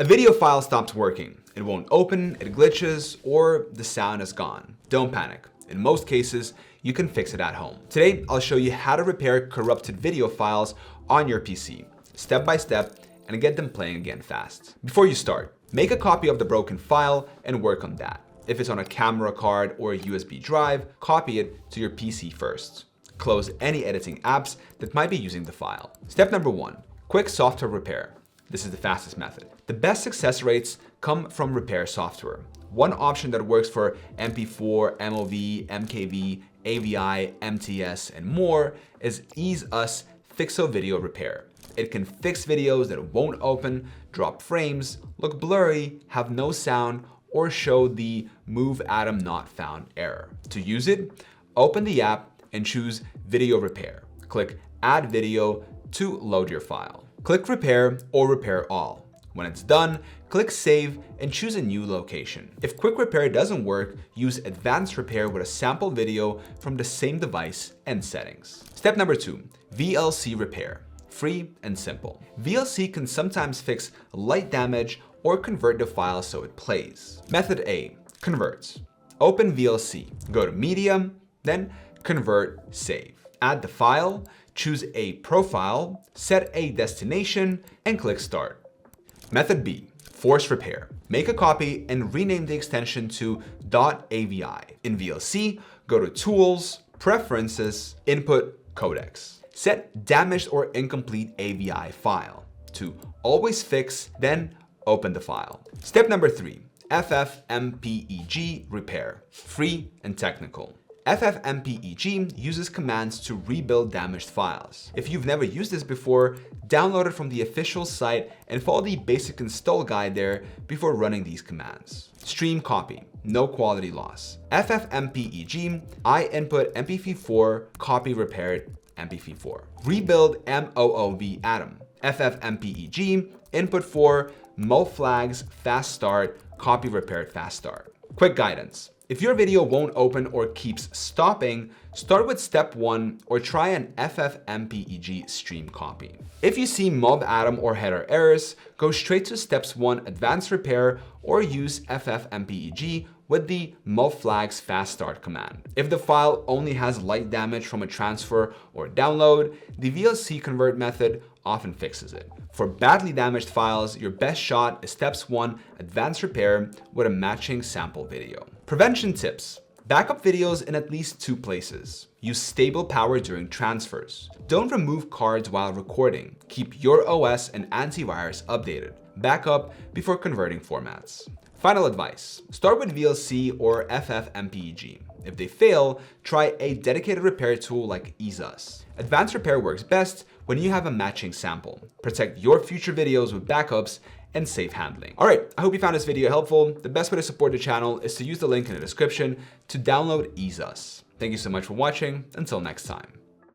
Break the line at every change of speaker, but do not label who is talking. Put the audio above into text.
A video file stops working. It won't open, it glitches, or the sound is gone. Don't panic. In most cases, you can fix it at home. Today, I'll show you how to repair corrupted video files on your PC, step by step, and get them playing again fast. Before you start, make a copy of the broken file and work on that. If it's on a camera card or a USB drive, copy it to your PC first. Close any editing apps that might be using the file. Step number 1, quick software repair. This is the fastest method. The best success rates come from repair software. One option that works for MP4, MOV, MKV, AVI, MTS, and more is EaseUS Fixo Video Repair. It can fix videos that won't open, drop frames, look blurry, have no sound, or show the Move Atom Not Found error. To use it, open the app and choose Video Repair. Click Add Video to load your file. Click Repair or Repair All. When it's done, click Save and choose a new location. If Quick Repair doesn't work, use Advanced Repair with a sample video from the same device and settings. Step number 2, VLC Repair. Free and simple. VLC can sometimes fix light damage or convert the file so it plays. Method A, converts. Open VLC, go to Media, then Convert, Save. Add the file, choose a profile, set a destination, and click Start. Method B, force repair. Make a copy and rename the extension to .avi. In VLC, go to Tools, Preferences, Input, Codecs. Set damaged or incomplete AVI file to always fix, then open the file. Step number 3, FFmpeg repair. Free and technical. FFmpeg uses commands to rebuild damaged files. If you've never used this before, download it from the official site and follow the basic install guide there before running these commands. Stream copy, no quality loss. FFmpeg, I input MP4, copy repaired MP4. Rebuild MOOV Atom. FFmpeg, input for moflags, fast start, copy repaired fast start. Quick guidance. If your video won't open or keeps stopping, start with step 1 or try an FFmpeg stream copy. If you see Mov Atom or header errors, go straight to steps 1 advanced repair or use FFmpeg with the moflags fast start command. If the file only has light damage from a transfer or download, the VLC convert method often fixes it. For badly damaged files, your best shot is steps 1 advanced repair with a matching sample video. Prevention tips. Backup videos in at least 2 places. Use stable power during transfers. Don't remove cards while recording. Keep your OS and antivirus updated. Backup before converting formats. Final advice. Start with VLC or FFmpeg. If they fail, try a dedicated repair tool like EaseUS. Advanced repair works best when you have a matching sample. Protect your future videos with backups and safe handling. All right, I hope you found this video helpful. The best way to support the channel is to use the link in the description to download EaseUS. Thank you so much for watching. Until next time.